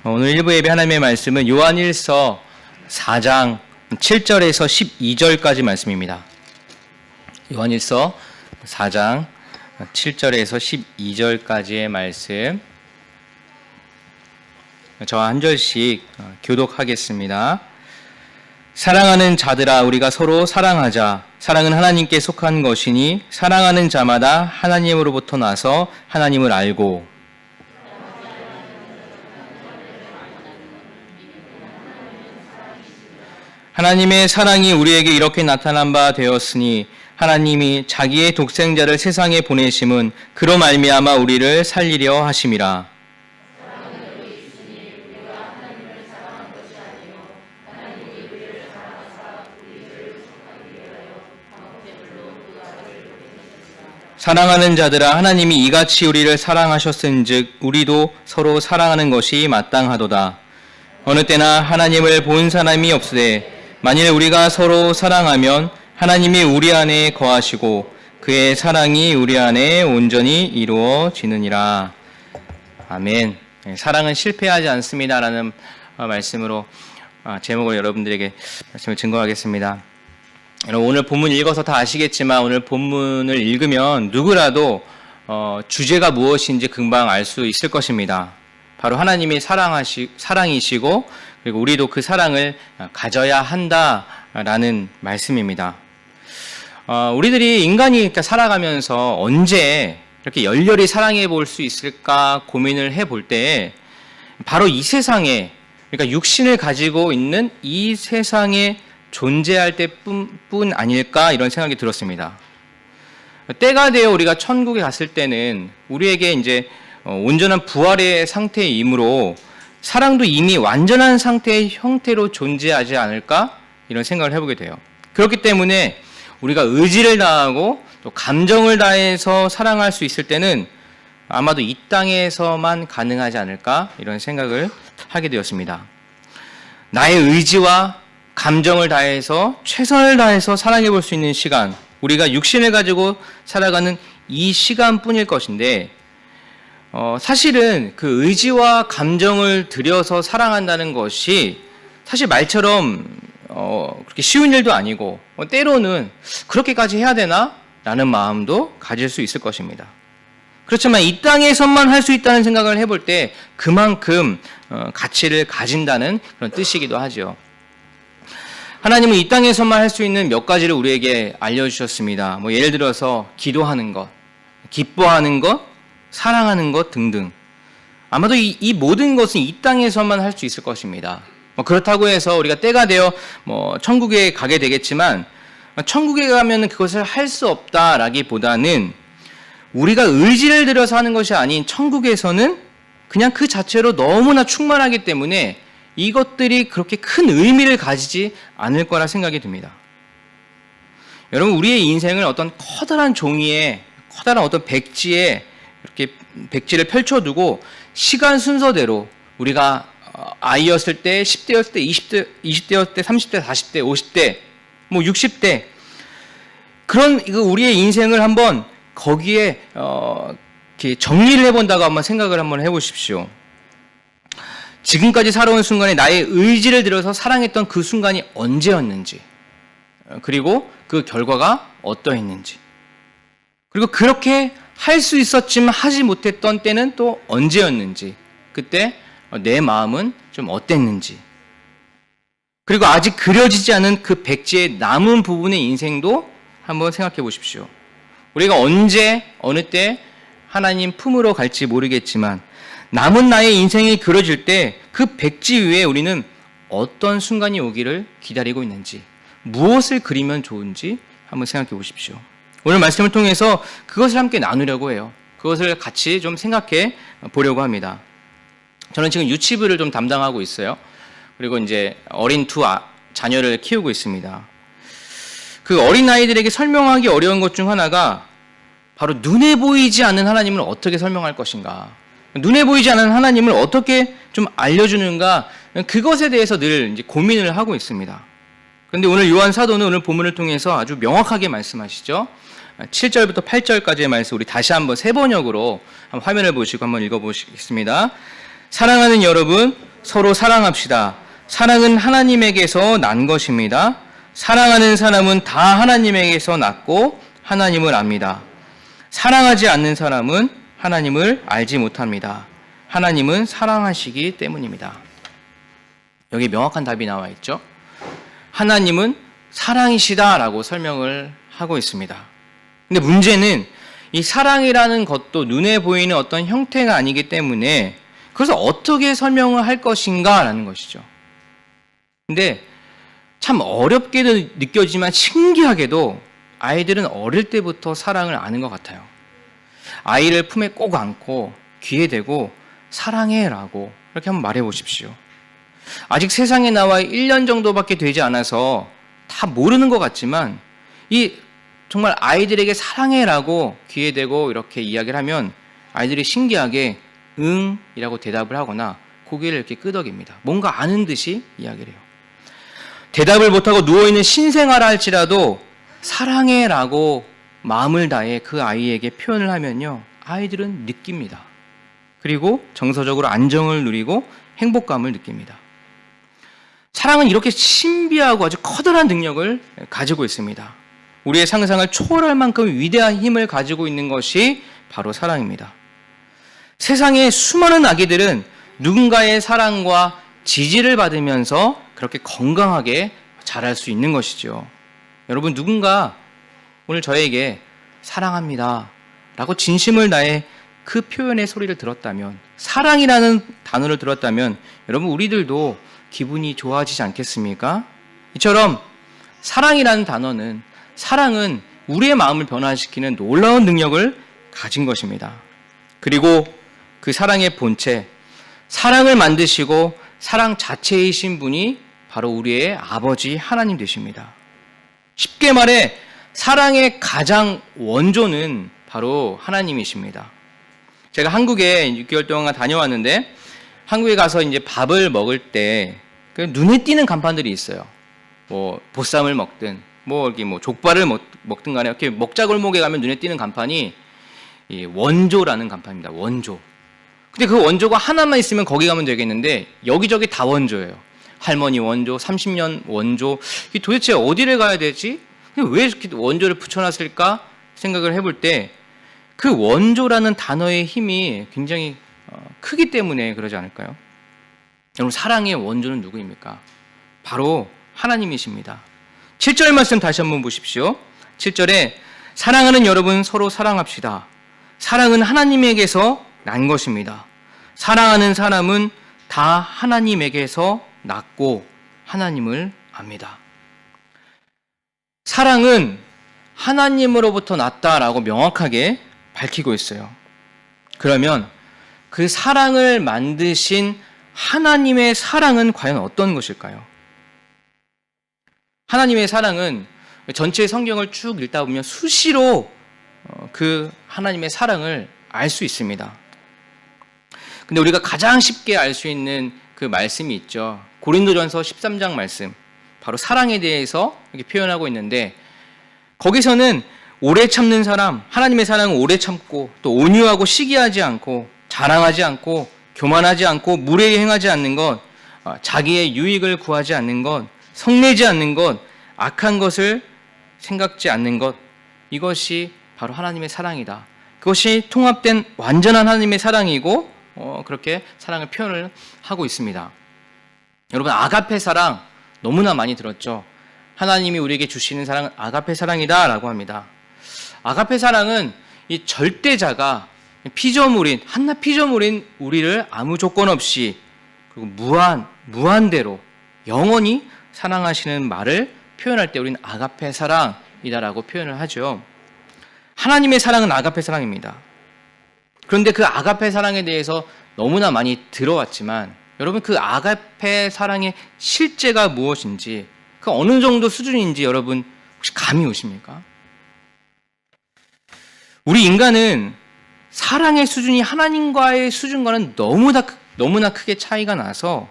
오늘 1부 예배 하나님의 말씀은 요한일서 4장 7절에서 12절까지 말씀입니다. 요한일서 4장 7절에서 12절까지의 말씀, 저와 한 절씩 교독하겠습니다. 사랑하는 자들아, 우리가 서로 사랑하자. 사랑은 하나님께 속한 것이니 사랑하는 자마다 하나님으로부터 나서 하나님을 알고 하나님의 사랑이 우리에게 이렇게 나타난 바 되었으니 하나님이 자기의 독생자를 세상에 보내심은 그로 말미암아 우리를 살리려 하심이라. 사랑하는 자들아, 하나님이 이같이 우리를 사랑하셨은즉 우리도 서로 사랑하는 것이 마땅하도다. 어느 때나 하나님을 본 사람이 없으되 만일 우리가 서로 사랑하면 하나님이 우리 안에 거하시고 그의 사랑이 우리 안에 온전히 이루어지느니라. 아멘. 사랑은 실패하지 않습니다라는 말씀으로 제목을 여러분들에게 말씀을 증거하겠습니다. 여러분, 오늘 본문 읽어서 다 아시겠지만 오늘 본문을 읽으면 누구라도 주제가 무엇인지 금방 알 수 있을 것입니다. 바로 하나님이 사랑이시고 그리고 우리도 그 사랑을 가져야 한다라는 말씀입니다. 우리들이 인간이 살아가면서 언제 이렇게 열렬히 사랑해 볼 수 있을까 고민을 해볼 때 바로 이 세상에, 그러니까 육신을 가지고 있는 이 세상에 존재할 때뿐 아닐까 이런 생각이 들었습니다. 때가 되어 우리가 천국에 갔을 때는 우리에게 이제 온전한 부활의 상태이므로 사랑도 이미 완전한 상태의 형태로 존재하지 않을까 이런 생각을 해보게 돼요. 그렇기 때문에 우리가 의지를 다하고 또 감정을 다해서 사랑할 수 있을 때는 아마도 이 땅에서만 가능하지 않을까 이런 생각을 하게 되었습니다. 나의 의지와 감정을 다해서 최선을 다해서 사랑해 볼 수 있는 시간, 우리가 육신을 가지고 살아가는 이 시간뿐일 것인데 사실은 그 의지와 감정을 들여서 사랑한다는 것이 사실 말처럼 그렇게 쉬운 일도 아니고 때로는 그렇게까지 해야 되나? 라는 마음도 가질 수 있을 것입니다. 그렇지만 이 땅에서만 할 수 있다는 생각을 해볼 때 그만큼 가치를 가진다는 그런 뜻이기도 하죠. 하나님은 이 땅에서만 할 수 있는 몇 가지를 우리에게 알려주셨습니다. 예를 들어서 기도하는 것, 기뻐하는 것, 사랑하는 것 등등. 아마도 이 모든 것은 이 땅에서만 할 수 있을 것입니다. 그렇다고 해서 우리가 때가 되어 천국에 가게 되겠지만 천국에 가면 그것을 할 수 없다라기보다는 우리가 의지를 들여서 하는 것이 아닌 천국에서는 그냥 그 자체로 너무나 충만하기 때문에 이것들이 그렇게 큰 의미를 가지지 않을 거라 생각이 듭니다. 여러분, 우리의 인생을 어떤 커다란 종이에, 커다란 어떤 백지에 이렇게 백지를 펼쳐두고 시간 순서대로 우리가 아이였을 때, 10대였을 때, 20대였을 때, 30대, 40대, 50대, 60대 그런 우리의 인생을 한번 거기에 이렇게 정리를 해본다고 한번 생각을 한번 해보십시오. 지금까지 살아온 순간에 나의 의지를 들여서 사랑했던 그 순간이 언제였는지, 그리고 그 결과가 어떠했는지, 그리고 그렇게 할 수 있었지만 하지 못했던 때는 또 언제였는지, 그때 내 마음은 좀 어땠는지, 그리고 아직 그려지지 않은 그 백지의 남은 부분의 인생도 한번 생각해 보십시오. 우리가 언제, 어느 때 하나님 품으로 갈지 모르겠지만 남은 나의 인생이 그려질 때 그 백지 위에 우리는 어떤 순간이 오기를 기다리고 있는지, 무엇을 그리면 좋은지 한번 생각해 보십시오. 오늘 말씀을 통해서 그것을 함께 나누려고 해요. 그것을 같이 좀 생각해 보려고 합니다. 저는 지금 유치부를 좀 담당하고 있어요. 그리고 이제 어린 두 자녀를 키우고 있습니다. 그 어린 아이들에게 설명하기 어려운 것 중 하나가 바로 눈에 보이지 않는 하나님을 어떻게 설명할 것인가, 눈에 보이지 않는 하나님을 어떻게 좀 알려주는가, 그것에 대해서 늘 이제 고민을 하고 있습니다. 그런데 오늘 요한 사도는 오늘 본문을 통해서 아주 명확하게 말씀하시죠. 7절부터 8절까지의 말씀 우리 다시 한번 세 번역으로 한번 화면을 보시고 한번 읽어보시겠습니다. 사랑하는 여러분, 서로 사랑합시다. 사랑은 하나님에게서 난 것입니다. 사랑하는 사람은 다 하나님에게서 났고 하나님을 압니다. 사랑하지 않는 사람은 하나님을 알지 못합니다. 하나님은 사랑하시기 때문입니다. 여기 명확한 답이 나와 있죠. 하나님은 사랑이시다라고 설명을 하고 있습니다. 근데 문제는 이 사랑이라는 것도 눈에 보이는 어떤 형태가 아니기 때문에 그래서 어떻게 설명을 할 것인가라는 것이죠. 근데 참 어렵게도 느껴지지만 신기하게도 아이들은 어릴 때부터 사랑을 아는 것 같아요. 아이를 품에 꼭 안고 귀에 대고 사랑해라고 이렇게 한번 말해 보십시오. 아직 세상에 나와 1년 정도밖에 되지 않아서 다 모르는 것 같지만 이 정말 아이들에게 사랑해라고 귀에 대고 이렇게 이야기를 하면 아이들이 신기하게 응이라고 대답을 하거나 고개를 이렇게 끄덕입니다. 뭔가 아는 듯이 이야기를 해요. 대답을 못하고 누워있는 신생아라 할지라도 사랑해라고 마음을 다해 그 아이에게 표현을 하면요, 아이들은 느낍니다. 그리고 정서적으로 안정을 누리고 행복감을 느낍니다. 사랑은 이렇게 신비하고 아주 커다란 능력을 가지고 있습니다. 우리의 상상을 초월할 만큼 위대한 힘을 가지고 있는 것이 바로 사랑입니다. 세상의 수많은 아기들은 누군가의 사랑과 지지를 받으면서 그렇게 건강하게 자랄 수 있는 것이죠. 여러분, 누군가 오늘 저에게 사랑합니다 라고 진심을 다해 그 표현의 소리를 들었다면, 사랑이라는 단어를 들었다면 여러분, 우리들도 기분이 좋아지지 않겠습니까? 이처럼 사랑이라는 단어는, 사랑은 우리의 마음을 변화시키는 놀라운 능력을 가진 것입니다. 그리고 그 사랑의 본체, 사랑을 만드시고 사랑 자체이신 분이 바로 우리의 아버지 하나님 되십니다. 쉽게 말해 사랑의 가장 원조는 바로 하나님이십니다. 제가 한국에 6개월 동안 다녀왔는데 한국에 가서 이제 밥을 먹을 때 눈에 띄는 간판들이 있어요. 뭐 보쌈을 먹든 이렇게 족발을 먹든 간에 이렇게 먹자골목에 가면 눈에 띄는 간판이 이 원조라는 간판입니다. 원조. 근데 그 원조가 하나만 있으면 거기 가면 되겠는데 여기저기 다 원조예요. 할머니 원조, 30년 원조. 도대체 어디를 가야 되지? 왜 이렇게 원조를 붙여놨을까 생각을 해볼 때 그 원조라는 단어의 힘이 굉장히 크기 때문에 그러지 않을까요? 여러분, 사랑의 원조는 누구입니까? 바로 하나님이십니다. 7절 말씀 다시 한번 보십시오. 7절에 사랑하는 여러분 서로 사랑합시다. 사랑은 하나님에게서 난 것입니다. 사랑하는 사람은 다 하나님에게서 났고 하나님을 압니다. 사랑은 하나님으로부터 났다라고 명확하게 밝히고 있어요. 그러면 그 사랑을 만드신 하나님의 사랑은 과연 어떤 것일까요? 하나님의 사랑은 전체 성경을 쭉 읽다 보면 수시로 그 하나님의 사랑을 알 수 있습니다. 근데 우리가 가장 쉽게 알 수 있는 그 말씀이 있죠. 고린도전서 13장 말씀. 바로 사랑에 대해서 이렇게 표현하고 있는데 거기서는 오래 참는 사람, 하나님의 사랑은 오래 참고 또 온유하고 시기하지 않고 자랑하지 않고 교만하지 않고 무례히 행하지 않는 것, 자기의 유익을 구하지 않는 것, 성내지 않는 것, 악한 것을 생각지 않는 것, 이것이 바로 하나님의 사랑이다. 그것이 통합된 완전한 하나님의 사랑이고 그렇게 사랑을 표현을 하고 있습니다. 여러분, 아가페 사랑 너무나 많이 들었죠. 하나님이 우리에게 주시는 사랑은 아가페 사랑이다 라고 합니다. 아가페 사랑은 이 절대자가 피조물인, 한낱 피조물인 우리를 아무 조건 없이 그리고 무한대로 영원히 사랑하시는 말을 표현할 때 우리는 아가페 사랑이다라고 표현을 하죠. 하나님의 사랑은 아가페 사랑입니다. 그런데 그 아가페 사랑에 대해서 너무나 많이 들어왔지만 여러분, 그 아가페 사랑의 실제가 무엇인지, 그 어느 정도 수준인지 여러분 혹시 감이 오십니까? 우리 인간은 사랑의 수준이 하나님과의 수준과는 너무나 크게 차이가 나서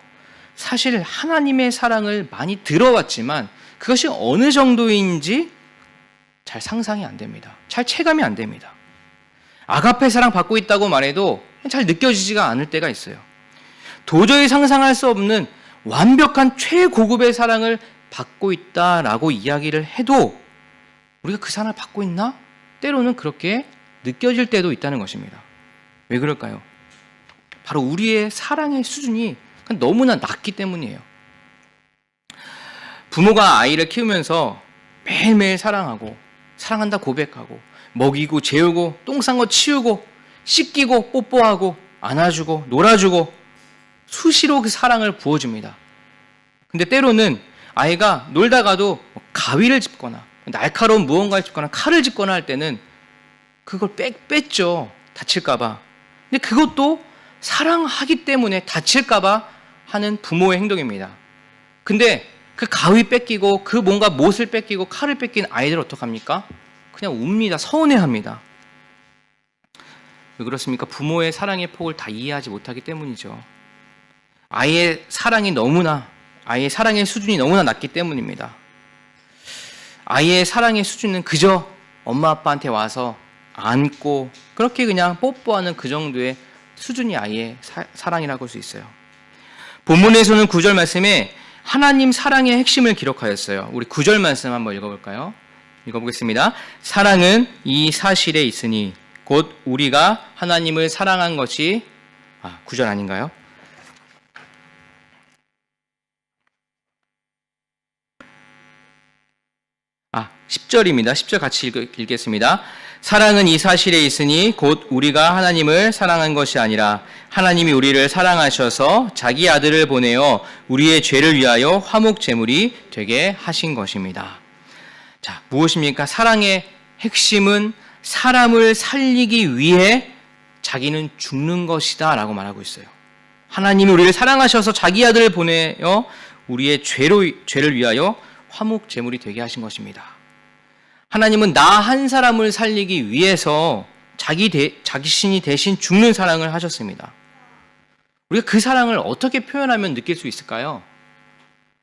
사실 하나님의 사랑을 많이 들어왔지만 그것이 어느 정도인지 잘 상상이 안 됩니다. 잘 체감이 안 됩니다. 아가페 사랑 받고 있다고 말해도 잘 느껴지지가 않을 때가 있어요. 도저히 상상할 수 없는 완벽한 최고급의 사랑을 받고 있다라고 이야기를 해도 우리가 그 사랑을 받고 있나? 때로는 그렇게 느껴질 때도 있다는 것입니다. 왜 그럴까요? 바로 우리의 사랑의 수준이 너무나 낮기 때문이에요. 부모가 아이를 키우면서 매일매일 사랑하고 사랑한다 고백하고 먹이고 재우고 똥 싼 거 치우고 씻기고 뽀뽀하고 안아주고 놀아주고 수시로 그 사랑을 부어줍니다. 근데 때로는 아이가 놀다가도 가위를 짚거나 날카로운 무언가를 짚거나 칼을 짚거나 할 때는 그걸 뺐죠. 다칠까봐. 근데 그것도 사랑하기 때문에 다칠까봐 하는 부모의 행동입니다. 근데 그 가위 뺏기고 그 뭔가 못을 뺏기고 칼을 뺏긴 아이들 어떡합니까? 그냥 웁니다. 서운해합니다. 왜 그렇습니까? 부모의 사랑의 폭을 다 이해하지 못하기 때문이죠. 아이의 사랑의 수준이 너무나 낮기 때문입니다. 아이의 사랑의 수준은 그저 엄마 아빠한테 와서 안고 그렇게 그냥 뽀뽀하는 그 정도의 수준이 아이의 사랑이라고 할 수 있어요. 본문에서는 9절 말씀에 하나님 사랑의 핵심을 기록하였어요. 우리 9절 말씀 한번 읽어볼까요? 읽어보겠습니다. 사랑은 이 사실에 있으니 곧 우리가 하나님을 사랑한 것이 9절 아닌가요? 10절입니다. 10절 같이 읽겠습니다. 사랑은 이 사실에 있으니 곧 우리가 하나님을 사랑한 것이 아니라 하나님이 우리를 사랑하셔서 자기 아들을 보내어 우리의 죄를 위하여 화목 제물이 되게 하신 것입니다. 자, 무엇입니까? 사랑의 핵심은 사람을 살리기 위해 자기는 죽는 것이다 라고 말하고 있어요. 하나님이 우리를 사랑하셔서 자기 아들을 보내어 우리의 죄를 위하여 화목 제물이 되게 하신 것입니다. 하나님은 나 한 사람을 살리기 위해서 자신이 대신 죽는 사랑을 하셨습니다. 우리가 그 사랑을 어떻게 표현하면 느낄 수 있을까요?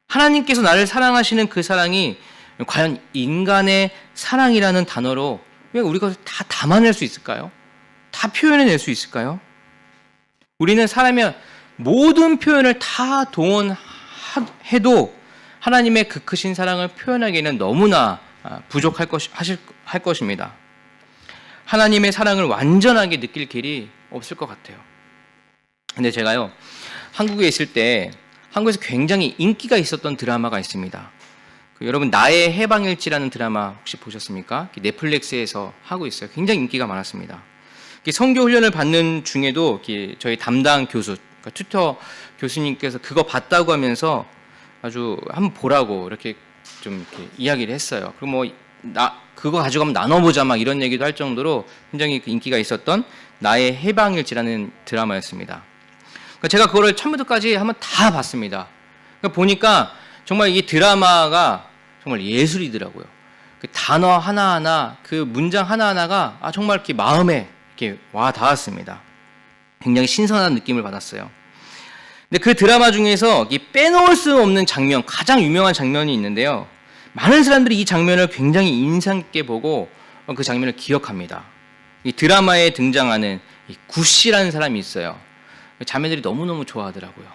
하나님께서 나를 사랑하시는 그 사랑이 과연 인간의 사랑이라는 단어로 우리가 다 담아낼 수 있을까요? 다 표현해낼 수 있을까요? 우리는 사람의 모든 표현을 다 동원해도 하나님의 그 크신 사랑을 표현하기에는 너무나 부족할 것입니다. 하나님의 사랑을 완전하게 느낄 길이 없을 것 같아요. 근데 제가요, 한국에 있을 때 한국에서 굉장히 인기가 있었던 드라마가 있습니다. 여러분 나의 해방일지라는 드라마 혹시 보셨습니까? 넷플릭스에서 하고 있어요. 굉장히 인기가 많았습니다. 선교 훈련을 받는 중에도 저희 담당 교수, 그러니까 튜터 교수님께서 그거 봤다고 하면서 아주 한번 보라고 이렇게 좀 이렇게 이야기를 했어요. 그리고 그거 가지고 한번 나눠보자 막 이런 얘기도 할 정도로 굉장히 인기가 있었던 나의 해방일지라는 드라마였습니다. 그러니까 제가 그거를 처음부터까지 한번 다 봤습니다. 그러니까 보니까 정말 이 드라마가 정말 예술이더라고요. 그 단어 하나하나, 그 문장 하나하나가 정말 이렇게 마음에 이렇게 와 닿았습니다. 굉장히 신선한 느낌을 받았어요. 근데 그 드라마 중에서 빼놓을 수 없는 장면, 가장 유명한 장면이 있는데요. 많은 사람들이 이 장면을 굉장히 인상 깊게 보고 그 장면을 기억합니다. 이 드라마에 등장하는 이 구씨라는 사람이 있어요. 자매들이 너무너무 좋아하더라고요.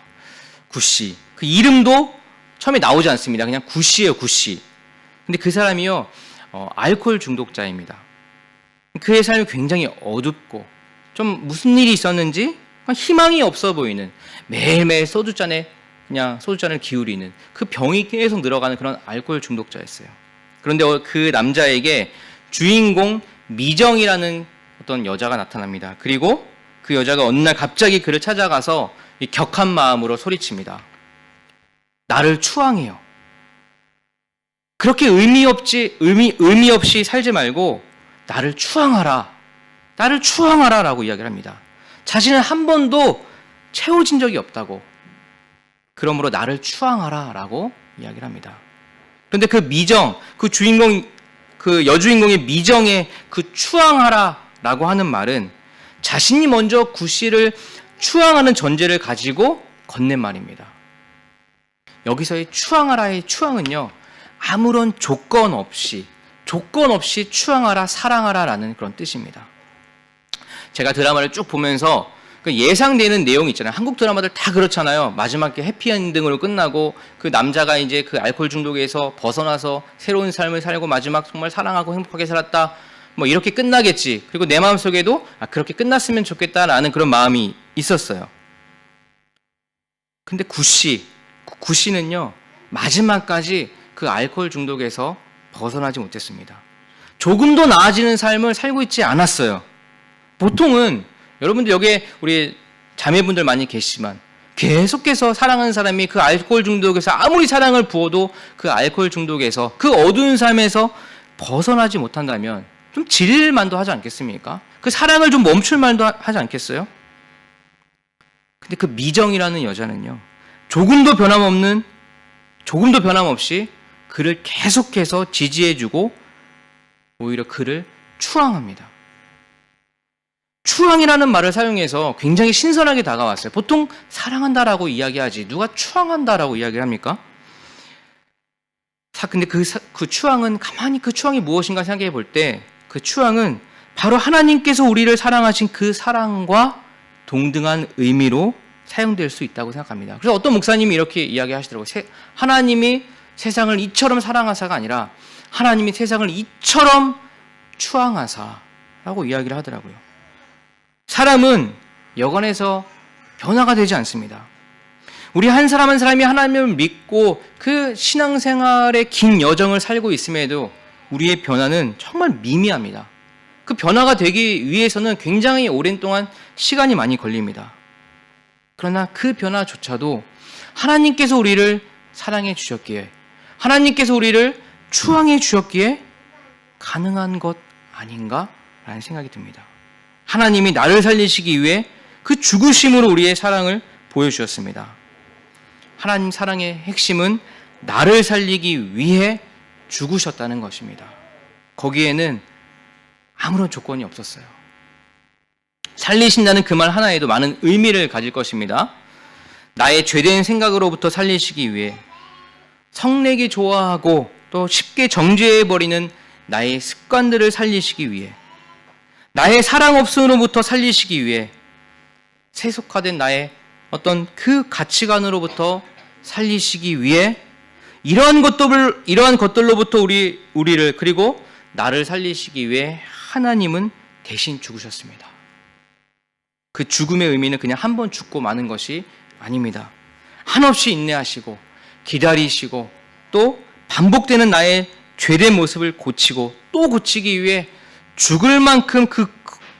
구씨. 그 이름도 처음에 나오지 않습니다. 그냥 구씨예요, 구씨. 근데 그 사람이요, 알코올 중독자입니다. 그의 삶이 굉장히 어둡고 좀 무슨 일이 있었는지 희망이 없어 보이는, 매일매일 소주잔을 기울이는, 그 병이 계속 늘어가는 그런 알코올 중독자였어요. 그런데 그 남자에게 주인공 미정이라는 어떤 여자가 나타납니다. 그리고 그 여자가 어느 날 갑자기 그를 찾아가서 이 격한 마음으로 소리칩니다. 나를 추앙해요. 그렇게 의미 없이 살지 말고 나를 추앙하라. 나를 추앙하라 라고 이야기를 합니다. 자신은 한 번도 채워진 적이 없다고. 그러므로 나를 추앙하라 라고 이야기를 합니다. 그런데 그 미정, 그 여주인공의 미정의 그 추앙하라 라고 하는 말은 자신이 먼저 구씨를 추앙하는 전제를 가지고 건넨 말입니다. 여기서의 추앙하라의 추앙은요, 아무런 조건 없이 추앙하라, 사랑하라 라는 그런 뜻입니다. 제가 드라마를 쭉 보면서 그 예상되는 내용이 있잖아요. 한국 드라마들 다 그렇잖아요. 마지막에 해피엔딩으로 끝나고 그 남자가 이제 그 알코올 중독에서 벗어나서 새로운 삶을 살고 마지막 정말 사랑하고 행복하게 살았다. 뭐 이렇게 끝나겠지. 그리고 내 마음속에도 그렇게 끝났으면 좋겠다라는 그런 마음이 있었어요. 근데 구씨는요 마지막까지 그 알코올 중독에서 벗어나지 못했습니다. 조금도 나아지는 삶을 살고 있지 않았어요. 보통은 여러분들 여기에 우리 자매분들 많이 계시지만 계속해서 사랑하는 사람이 그 알코올 중독에서 아무리 사랑을 부어도 그 알코올 중독에서 그 어두운 삶에서 벗어나지 못한다면 좀 질만도 하지 않겠습니까? 그 사랑을 좀 멈출 만도 하지 않겠어요? 근데 그 미정이라는 여자는요 조금도 변함없이 그를 계속해서 지지해주고 오히려 그를 추앙합니다. 추앙이라는 말을 사용해서 굉장히 신선하게 다가왔어요. 보통 사랑한다라고 이야기하지 누가 추앙한다라고 이야기를 합니까? 근데 그 추앙은 가만히 그 추앙이 무엇인가 생각해 볼 때 그 추앙은 바로 하나님께서 우리를 사랑하신 그 사랑과 동등한 의미로 사용될 수 있다고 생각합니다. 그래서 어떤 목사님이 이렇게 이야기하시더라고요. 하나님이 세상을 이처럼 사랑하사가 아니라 하나님이 세상을 이처럼 추앙하사라고 이야기를 하더라고요. 사람은 여간해서 변화가 되지 않습니다. 우리 한 사람 한 사람이 하나님을 믿고 그 신앙생활의 긴 여정을 살고 있음에도 우리의 변화는 정말 미미합니다. 그 변화가 되기 위해서는 굉장히 오랜 동안 시간이 많이 걸립니다. 그러나 그 변화조차도 하나님께서 우리를 사랑해 주셨기에 하나님께서 우리를 추앙해 주셨기에 가능한 것 아닌가라는 생각이 듭니다. 하나님이 나를 살리시기 위해 그 죽으심으로 우리의 사랑을 보여주셨습니다. 하나님 사랑의 핵심은 나를 살리기 위해 죽으셨다는 것입니다. 거기에는 아무런 조건이 없었어요. 살리신다는 그 말 하나에도 많은 의미를 가질 것입니다. 나의 죄된 생각으로부터 살리시기 위해 성내기 좋아하고 또 쉽게 정죄해버리는 나의 습관들을 살리시기 위해 나의 사랑 없음으로부터 살리시기 위해 세속화된 나의 어떤 그 가치관으로부터 살리시기 위해 이러한 것들로부터 우리를 그리고 나를 살리시기 위해 하나님은 대신 죽으셨습니다. 그 죽음의 의미는 그냥 한 번 죽고 마는 것이 아닙니다. 한없이 인내하시고 기다리시고 또 반복되는 나의 죄된 모습을 고치고 또 고치기 위해 죽을 만큼 그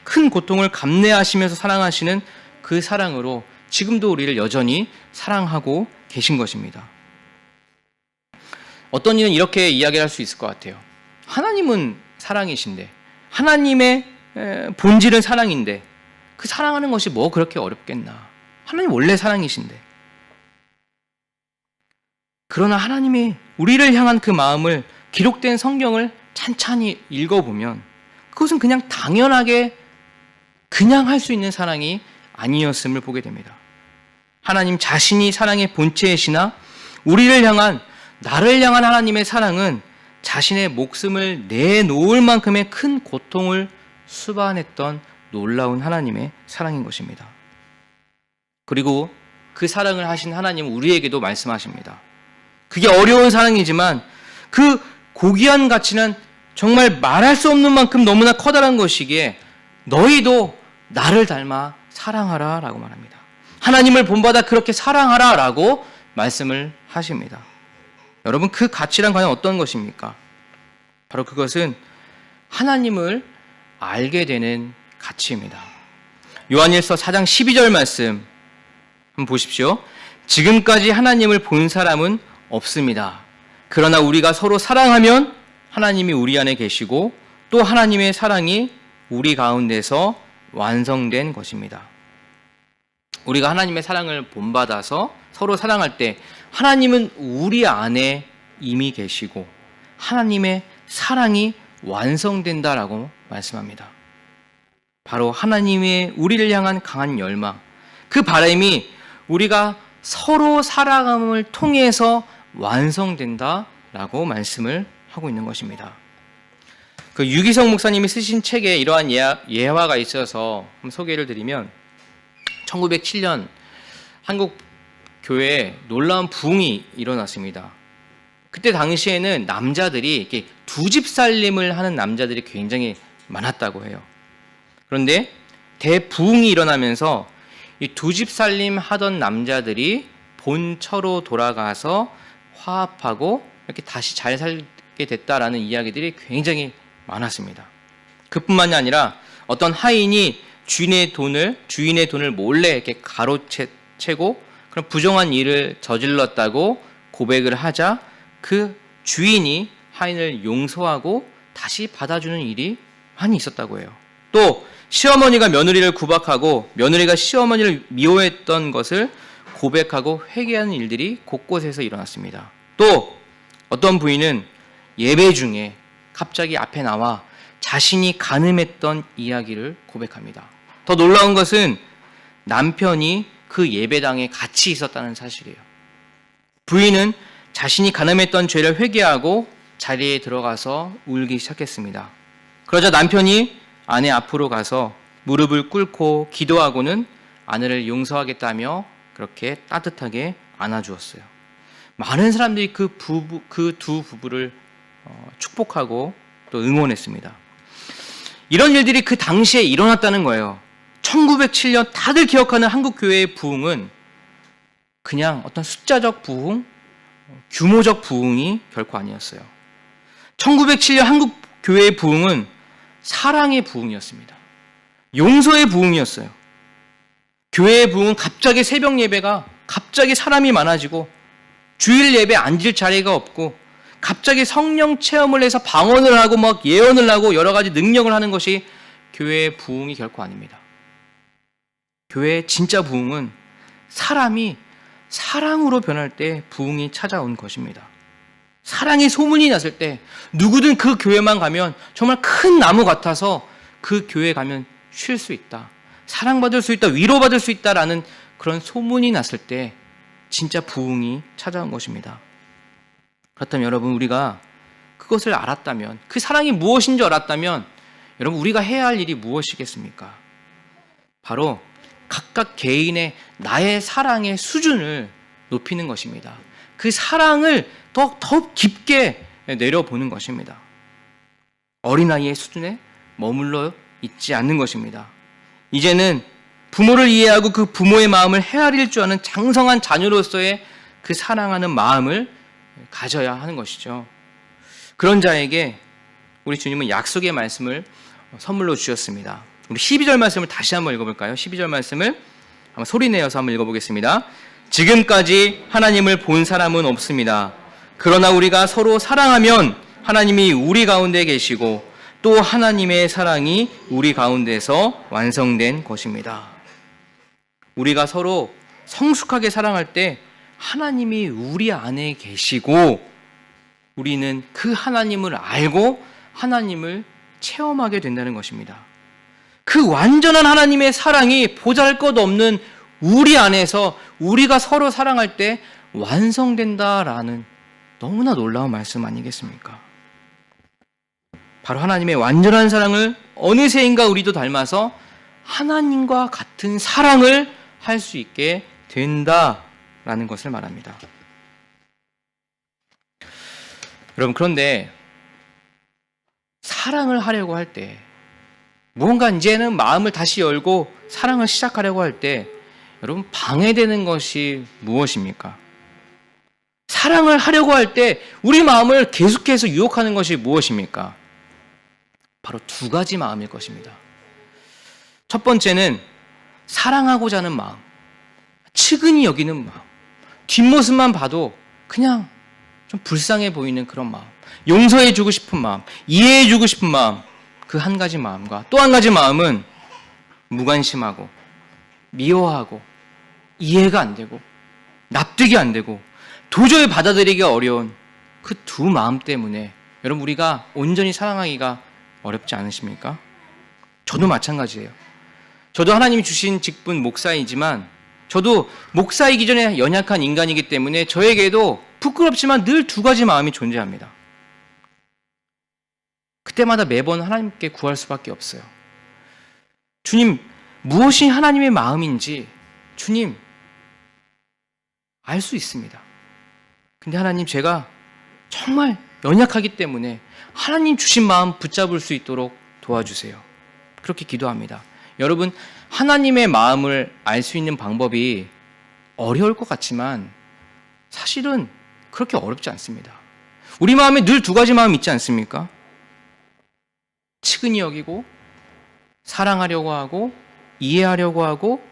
큰 고통을 감내하시면서 사랑하시는 그 사랑으로 지금도 우리를 여전히 사랑하고 계신 것입니다. 어떤 이는 이렇게 이야기할 수 있을 것 같아요. 하나님은 사랑이신데 하나님의 본질은 사랑인데 그 사랑하는 것이 뭐 그렇게 어렵겠나. 하나님 원래 사랑이신데. 그러나 하나님이 우리를 향한 그 마음을 기록된 성경을 찬찬히 읽어보면 그것은 그냥 당연하게 그냥 할 수 있는 사랑이 아니었음을 보게 됩니다. 하나님 자신이 사랑의 본체이시나 우리를 향한 나를 향한 하나님의 사랑은 자신의 목숨을 내놓을 만큼의 큰 고통을 수반했던 놀라운 하나님의 사랑인 것입니다. 그리고 그 사랑을 하신 하나님은 우리에게도 말씀하십니다. 그게 어려운 사랑이지만 그 고귀한 가치는 정말 말할 수 없는 만큼 너무나 커다란 것이기에 너희도 나를 닮아 사랑하라 라고 말합니다. 하나님을 본받아 그렇게 사랑하라 라고 말씀을 하십니다. 여러분 그 가치란 과연 어떤 것입니까? 바로 그것은 하나님을 알게 되는 가치입니다. 요한일서 4장 12절 말씀 한번 보십시오. 지금까지 하나님을 본 사람은 없습니다. 그러나 우리가 서로 사랑하면 하나님이 우리 안에 계시고 또 하나님의 사랑이 우리 가운데서 완성된 것입니다. 우리가 하나님의 사랑을 본받아서 서로 사랑할 때 하나님은 우리 안에 이미 계시고 하나님의 사랑이 완성된다라고 말씀합니다. 바로 하나님의 우리를 향한 강한 열망, 그 바람이 우리가 서로 사랑함을 통해서 완성된다라고 말씀을 하고 있는 것입니다. 그 유기성 목사님이 쓰신 책에 이러한 예화가 있어서 소개를 드리면 1907년 한국 교회에 놀라운 부흥이 일어났습니다. 그때 당시에는 남자들이 이렇게 두 집 살림을 하는 남자들이 굉장히 많았다고 해요. 그런데 대부흥이 일어나면서 이 두 집 살림 하던 남자들이 본처로 돌아가서 화합하고 이렇게 다시 잘 살게 됐다라는 이야기들이 굉장히 많았습니다. 그뿐만이 아니라 어떤 하인이 주인의 돈을 몰래 이렇게 가로채고 그런 부정한 일을 저질렀다고 고백을 하자 그 주인이 하인을 용서하고 다시 받아주는 일이 많이 있었다고 해요. 또 시어머니가 며느리를 구박하고 며느리가 시어머니를 미워했던 것을 고백하고 회개하는 일들이 곳곳에서 일어났습니다. 또 어떤 부인은 예배 중에 갑자기 앞에 나와 자신이 간음했던 이야기를 고백합니다. 더 놀라운 것은 남편이 그 예배당에 같이 있었다는 사실이에요. 부인은 자신이 간음했던 죄를 회개하고 자리에 들어가서 울기 시작했습니다. 그러자 남편이 아내 앞으로 가서 무릎을 꿇고 기도하고는 아내를 용서하겠다며 그렇게 따뜻하게 안아주었어요. 많은 사람들이 그 두 부부를 축복하고 또 응원했습니다. 이런 일들이 그 당시에 일어났다는 거예요. 1907년 다들 기억하는 한국교회의 부흥은 그냥 어떤 숫자적 부흥, 규모적 부흥이 결코 아니었어요. 1907년 한국교회의 부흥은 사랑의 부흥이었습니다. 용서의 부흥이었어요. 교회의 부흥은 갑자기 새벽 예배가 갑자기 사람이 많아지고 주일 예배 앉을 자리가 없고 갑자기 성령 체험을 해서 방언을 하고 막 예언을 하고 여러 가지 능력을 하는 것이 교회의 부흥이 결코 아닙니다. 교회의 진짜 부흥은 사람이 사랑으로 변할 때 부흥이 찾아온 것입니다. 사랑의 소문이 났을 때 누구든 그 교회만 가면 정말 큰 나무 같아서 그 교회 가면 쉴 수 있다. 사랑받을 수 있다. 위로받을 수 있다라는 그런 소문이 났을 때 진짜 부흥이 찾아온 것입니다. 그렇다면 여러분 우리가 그것을 알았다면 그 사랑이 무엇인 줄 알았다면 여러분 우리가 해야 할 일이 무엇이겠습니까? 바로 각각 개인의 나의 사랑의 수준을 높이는 것입니다. 그 사랑을 더 깊게 내려보는 것입니다. 어린아이의 수준에 머물러 있지 않는 것입니다. 이제는 부모를 이해하고 그 부모의 마음을 헤아릴 줄 아는 장성한 자녀로서의 그 사랑하는 마음을 가져야 하는 것이죠. 그런 자에게 우리 주님은 약속의 말씀을 선물로 주셨습니다. 우리 12절 말씀을 다시 한번 읽어볼까요? 12절 말씀을 한번 소리내어서 한번 읽어보겠습니다. 지금까지 하나님을 본 사람은 없습니다. 그러나 우리가 서로 사랑하면 하나님이 우리 가운데 계시고 또 하나님의 사랑이 우리 가운데서 완성된 것입니다. 우리가 서로 성숙하게 사랑할 때 하나님이 우리 안에 계시고 우리는 그 하나님을 알고 하나님을 체험하게 된다는 것입니다. 그 완전한 하나님의 사랑이 보잘것없는 우리 안에서 우리가 서로 사랑할 때 완성된다라는 너무나 놀라운 말씀 아니겠습니까? 바로 하나님의 완전한 사랑을 어느새인가 우리도 닮아서 하나님과 같은 사랑을 할 수 있게 된다라는 것을 말합니다. 여러분 그런데 사랑을 하려고 할 때 무언가 이제는 마음을 다시 열고 사랑을 시작하려고 할 때 여러분 방해되는 것이 무엇입니까? 사랑을 하려고 할 때 우리 마음을 계속해서 유혹하는 것이 무엇입니까? 바로 두 가지 마음일 것입니다. 첫 번째는 사랑하고자 하는 마음, 측은히 여기는 마음, 뒷모습만 봐도 그냥 좀 불쌍해 보이는 그런 마음, 용서해주고 싶은 마음, 이해해주고 싶은 마음, 그 한 가지 마음과 또 한 가지 마음은 무관심하고 미워하고 이해가 안 되고 납득이 안 되고 도저히 받아들이기 어려운 그 두 마음 때문에 여러분 우리가 온전히 사랑하기가 어렵지 않으십니까? 저도 마찬가지예요. 저도 하나님이 주신 직분 목사이지만 저도 목사이기 전에 연약한 인간이기 때문에 저에게도 부끄럽지만 늘 두 가지 마음이 존재합니다. 그때마다 매번 하나님께 구할 수밖에 없어요. 주님, 무엇이 하나님의 마음인지 주님, 알 수 있습니다. 근데 하나님, 제가 정말 연약하기 때문에 하나님 주신 마음 붙잡을 수 있도록 도와주세요. 그렇게 기도합니다. 여러분, 하나님의 마음을 알 수 있는 방법이 어려울 것 같지만 사실은 그렇게 어렵지 않습니다. 우리 마음에 늘 두 가지 마음이 있지 않습니까? 측은히 여기고, 사랑하려고 하고, 이해하려고 하고,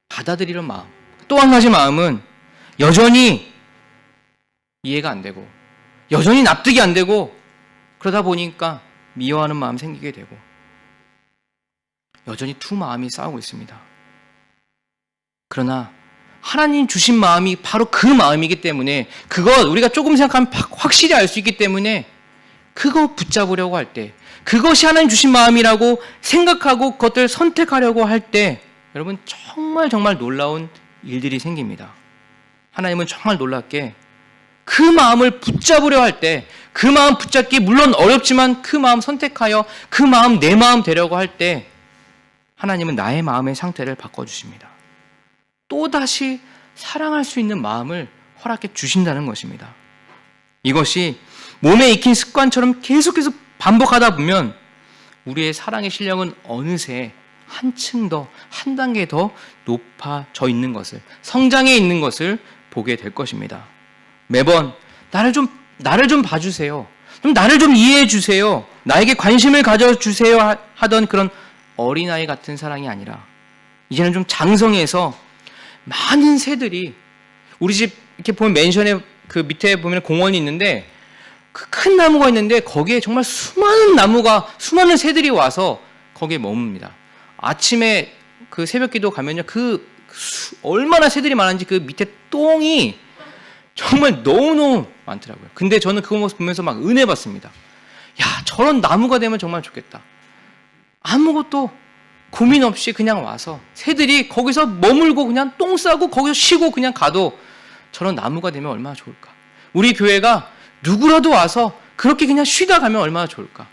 받아들이는 마음. 또 한 가지 마음은 여전히 이해가 안 되고, 여전히 납득이 안 되고, 그러다 보니까 미워하는 마음 생기게 되고, 여전히 두 마음이 싸우고 있습니다. 그러나 하나님 주신 마음이 바로 그 마음이기 때문에, 그거 우리가 조금 생각하면 확실히 알 수 있기 때문에 그거 붙잡으려고 할 때, 그것이 하나님 주신 마음이라고 생각하고 그것들 선택하려고 할 때, 여러분, 정말 놀라운 일들이 생깁니다. 하나님은 정말 놀랍게 그 마음을 붙잡으려 할 때, 그 마음 붙잡기 물론 어렵지만 그 마음 선택하여 그 마음 내 마음 되려고 할 때 하나님은 나의 마음의 상태를 바꿔주십니다. 또다시 사랑할 수 있는 마음을 허락해 주신다는 것입니다. 이것이 몸에 익힌 습관처럼 계속해서 반복하다 보면 우리의 사랑의 실력은 어느새 한층 더, 한 단계 더 높아져 있는 것을, 성장해 있는 것을 보게 될 것입니다. 매번 나를 좀 봐주세요. 좀 나를 좀 이해해 주세요. 나에게 관심을 가져주세요 하던 그런 어린아이 같은 사랑이 아니라 이제는 좀 장성해서 많은 새들이, 우리 집 이렇게 보면 맨션에 그 밑에 보면 공원이 있는데 그 큰 나무가 있는데 거기에 정말 수많은 새들이 와서 거기에 머뭅니다. 아침에 그 새벽기도 가면요, 얼마나 새들이 많은지 그 밑에 똥이 정말 너무너무 많더라고요. 근데 저는 그 모습 보면서 막 은혜 받습니다. 야, 저런 나무가 되면 정말 좋겠다. 아무것도 고민 없이 그냥 와서 새들이 거기서 머물고 그냥 똥 싸고 거기서 쉬고 그냥 가도 저런 나무가 되면 얼마나 좋을까. 우리 교회가 누구라도 와서 그렇게 그냥 쉬다 가면 얼마나 좋을까.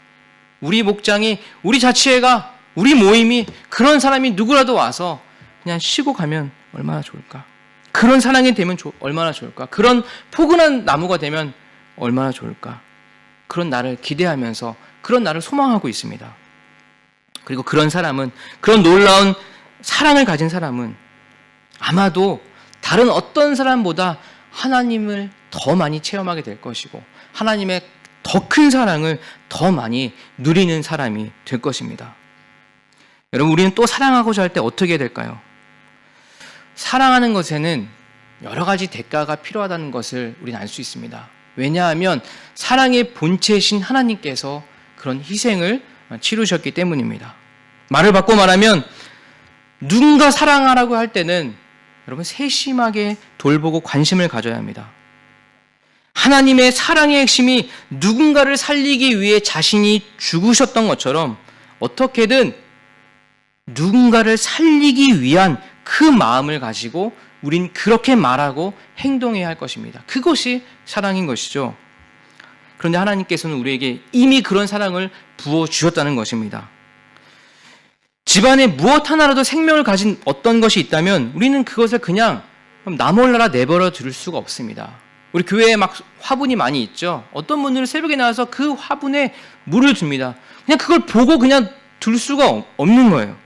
우리 목장이, 우리 자치회가, 우리 모임이 그런 사람이 누구라도 와서 그냥 쉬고 가면 얼마나 좋을까. 그런 사랑이 되면 얼마나 좋을까. 그런 포근한 나무가 되면 얼마나 좋을까. 그런 날을 기대하면서 그런 날을 소망하고 있습니다. 그리고 그런 사람은, 그런 놀라운 사랑을 가진 사람은 아마도 다른 어떤 사람보다 하나님을 더 많이 체험하게 될 것이고 하나님의 더 큰 사랑을 더 많이 누리는 사람이 될 것입니다. 여러분, 우리는 또 사랑하고자 할 때 어떻게 해야 될까요? 사랑하는 것에는 여러 가지 대가가 필요하다는 것을 우리는 알 수 있습니다. 왜냐하면 사랑의 본체이신 하나님께서 그런 희생을 치르셨기 때문입니다. 말을 바꿔 말하면 누군가 사랑하라고 할 때는 여러분 세심하게 돌보고 관심을 가져야 합니다. 하나님의 사랑의 핵심이 누군가를 살리기 위해 자신이 죽으셨던 것처럼 어떻게든 누군가를 살리기 위한 그 마음을 가지고 우린 그렇게 말하고 행동해야 할 것입니다. 그것이 사랑인 것이죠. 그런데 하나님께서는 우리에게 이미 그런 사랑을 부어주셨다는 것입니다. 집안에 무엇 하나라도 생명을 가진 어떤 것이 있다면 우리는 그것을 그냥 나 몰라라 내버려 둘 수가 없습니다. 우리 교회에 막 화분이 많이 있죠. 어떤 분들은 새벽에 나와서 그 화분에 물을 줍니다. 그냥 그걸 보고 그냥 둘 수가 없는 거예요.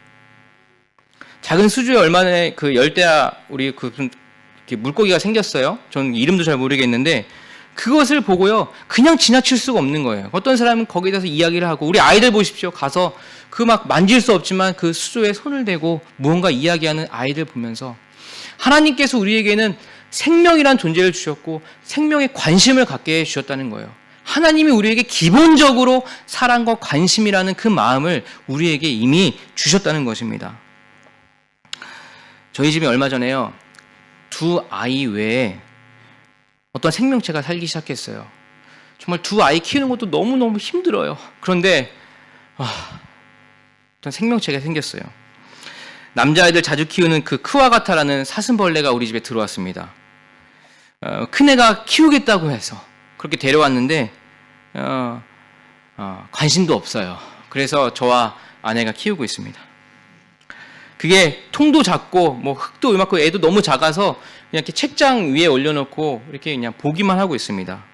작은 수주에 얼마 전에 그 열대야 우리 이렇게 물고기가 생겼어요. 저는 이름도 잘 모르겠는데 그것을 보고요 그냥 지나칠 수가 없는 거예요. 어떤 사람은 거기에 대해서 이야기를 하고, 우리 아이들 보십시오. 가서 그 막 만질 수 없지만 그 수조에 손을 대고 무언가 이야기하는 아이들 보면서 하나님께서 우리에게는 생명이란 존재를 주셨고 생명에 관심을 갖게 해주셨다는 거예요. 하나님이 우리에게 기본적으로 사랑과 관심이라는 그 마음을 우리에게 이미 주셨다는 것입니다. 저희 집에 얼마 전에요 두 아이 외에 어떤 생명체가 살기 시작했어요. 정말 두 아이 키우는 것도 너무너무 힘들어요. 그런데 어떤 생명체가 생겼어요. 남자아이들 자주 키우는 그 크와가타라는 사슴벌레가 우리 집에 들어왔습니다. 큰애가 키우겠다고 해서 그렇게 데려왔는데 관심도 없어요. 그래서 저와 아내가 키우고 있습니다. 그게 통도 작고 뭐 흙도 이만큼 애도 너무 작아서 그냥 이렇게 책장 위에 올려놓고 이렇게 그냥 보기만 하고 있습니다.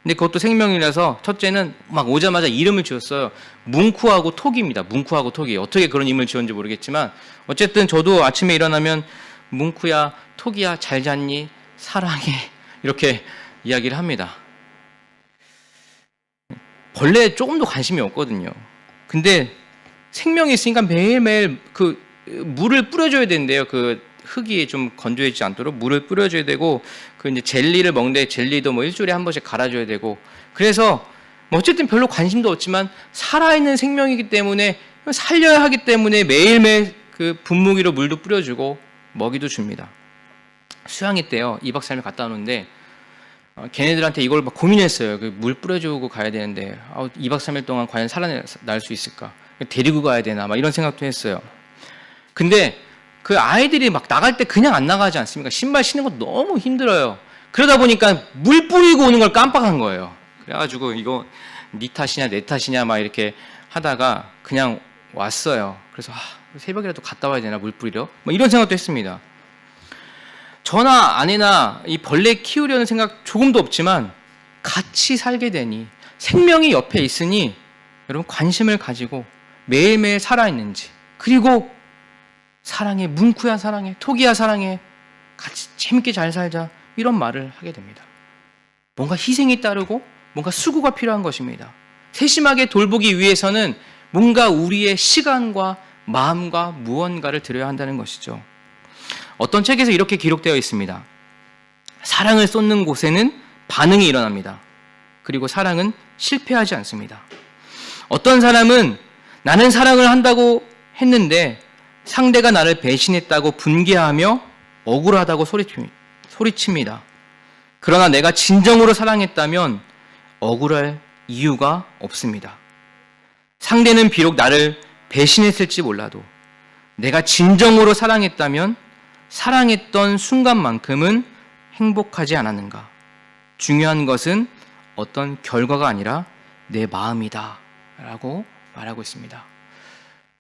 근데 그것도 생명이라서 첫째는 막 오자마자 이름을 지었어요. 뭉쿠하고 톡입니다. 뭉쿠하고 톡이 어떻게 그런 이름을 지었는지 모르겠지만 어쨌든 저도 아침에 일어나면 뭉쿠야, 톡이야, 잘 잤니? 사랑해. 이렇게 이야기를 합니다. 벌레에 조금도 관심이 없거든요. 근데 생명이 있으니까 매일매일 그 물을 뿌려줘야 된대요. 그 흙이 좀 건조해지지 않도록 물을 뿌려줘야 되고, 그 이제 젤리를 먹는데 젤리도 뭐 일주일에 한 번씩 갈아줘야 되고, 그래서 뭐 어쨌든 별로 관심도 없지만 살아있는 생명이기 때문에 살려야 하기 때문에 매일매일 그 분무기로 물도 뿌려주고 먹이도 줍니다. 수양회 때요 2박 3일 갔다 오는데 걔네들한테 이걸 막 고민했어요. 그 물 뿌려주고 가야 되는데 2박 3일 동안 과연 살아날 수 있을까? 데리고 가야 되나? 막 이런 생각도 했어요. 근데 그 아이들이 막 나갈 때 그냥 안 나가지 않습니까? 신발 신는 거 너무 힘들어요. 그러다 보니까 물 뿌리고 오는 걸 깜빡한 거예요. 그래가지고 이거 네 탓이냐 내 탓이냐 막 이렇게 하다가 그냥 왔어요. 그래서 새벽이라도 갔다 와야 되나 물 뿌리러? 뭐 이런 생각도 했습니다. 저나 아내나 이 벌레 키우려는 생각 조금도 없지만 같이 살게 되니 생명이 옆에 있으니 여러분 관심을 가지고 매일매일 살아있는지, 그리고 사랑해, 뭉쿠야 사랑해, 톡이야 사랑해, 같이 재밌게 잘 살자, 이런 말을 하게 됩니다. 뭔가 희생이 따르고 뭔가 수고가 필요한 것입니다. 세심하게 돌보기 위해서는 뭔가 우리의 시간과 마음과 무언가를 들여야 한다는 것이죠. 어떤 책에서 이렇게 기록되어 있습니다. 사랑을 쏟는 곳에는 반응이 일어납니다. 그리고 사랑은 실패하지 않습니다. 어떤 사람은 나는 사랑을 한다고 했는데 상대가 나를 배신했다고 분개하며 억울하다고 소리칩니다. 그러나 내가 진정으로 사랑했다면 억울할 이유가 없습니다. 상대는 비록 나를 배신했을지 몰라도 내가 진정으로 사랑했다면 사랑했던 순간만큼은 행복하지 않았는가? 중요한 것은 어떤 결과가 아니라 내 마음이다 라고 말하고 있습니다.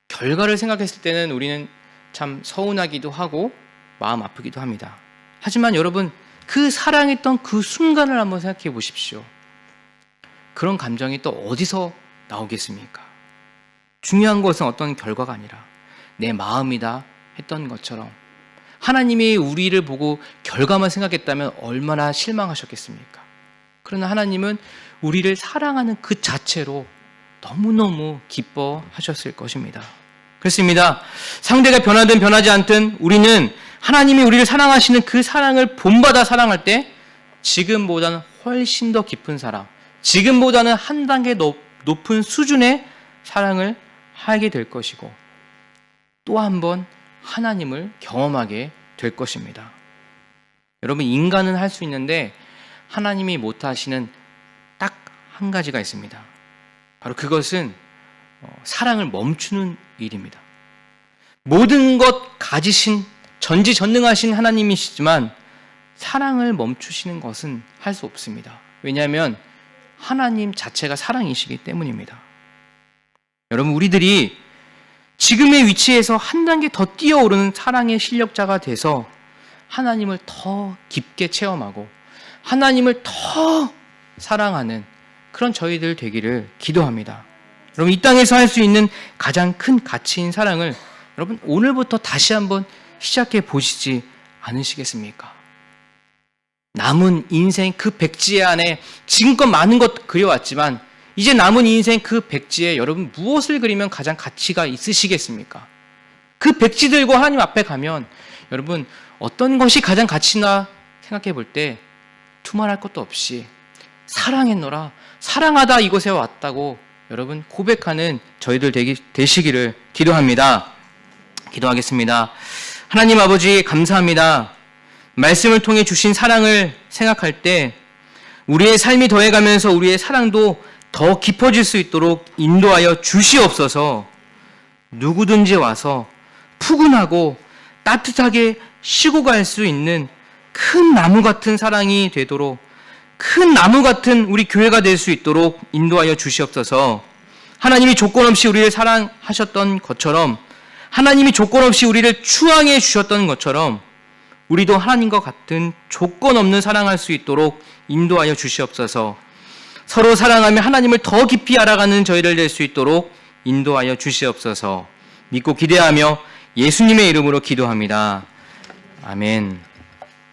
결과를 생각했을 때는 우리는 참 서운하기도 하고 마음 아프기도 합니다. 하지만 여러분, 그 사랑했던 그 순간을 한번 생각해 보십시오. 그런 감정이 또 어디서 나오겠습니까? 중요한 것은 어떤 결과가 아니라 내 마음이다 했던 것처럼 하나님이 우리를 보고 결과만 생각했다면 얼마나 실망하셨겠습니까? 그러나 하나님은 우리를 사랑하는 그 자체로 너무너무 기뻐하셨을 것입니다. 그렇습니다. 상대가 변하든 변하지 않든 우리는 하나님이 우리를 사랑하시는 그 사랑을 본받아 사랑할 때 지금보다는 훨씬 더 깊은 사랑, 지금보다는 한 단계 높은 수준의 사랑을 하게 될 것이고 또 한 번 하나님을 경험하게 될 것입니다. 여러분, 인간은 할 수 있는데 하나님이 못하시는 딱 한 가지가 있습니다. 바로 그것은 사랑을 멈추는 일입니다. 모든 것 가지신 전지전능하신 하나님이시지만 사랑을 멈추시는 것은 할 수 없습니다. 왜냐하면 하나님 자체가 사랑이시기 때문입니다. 여러분, 우리들이 지금의 위치에서 한 단계 더 뛰어오르는 사랑의 실력자가 돼서 하나님을 더 깊게 체험하고 하나님을 더 사랑하는 그런 저희들 되기를 기도합니다. 여러분, 이 땅에서 할 수 있는 가장 큰 가치인 사랑을 여러분 오늘부터 다시 한번 시작해 보시지 않으시겠습니까? 남은 인생 그 백지 안에 지금껏 많은 것 그려왔지만 이제 남은 인생 그 백지에 여러분 무엇을 그리면 가장 가치가 있으시겠습니까? 그 백지들과 하나님 앞에 가면 여러분 어떤 것이 가장 가치나 생각해 볼 때 두말할 것도 없이 사랑했노라, 사랑하다 이곳에 왔다고 여러분 고백하는 저희들 되시기를 기도합니다. 기도하겠습니다. 하나님 아버지, 감사합니다. 말씀을 통해 주신 사랑을 생각할 때 우리의 삶이 더해가면서 우리의 사랑도 더 깊어질 수 있도록 인도하여 주시옵소서. 누구든지 와서 푸근하고 따뜻하게 쉬고 갈 수 있는 큰 나무 같은 사랑이 되도록, 큰 나무 같은 우리 교회가 될 수 있도록 인도하여 주시옵소서. 하나님이 조건 없이 우리를 사랑하셨던 것처럼 하나님이 조건 없이 우리를 추앙해 주셨던 것처럼 우리도 하나님과 같은 조건 없는 사랑할 수 있도록 인도하여 주시옵소서. 서로 사랑하며 하나님을 더 깊이 알아가는 저희를 될 수 있도록 인도하여 주시옵소서. 믿고 기대하며 예수님의 이름으로 기도합니다. 아멘.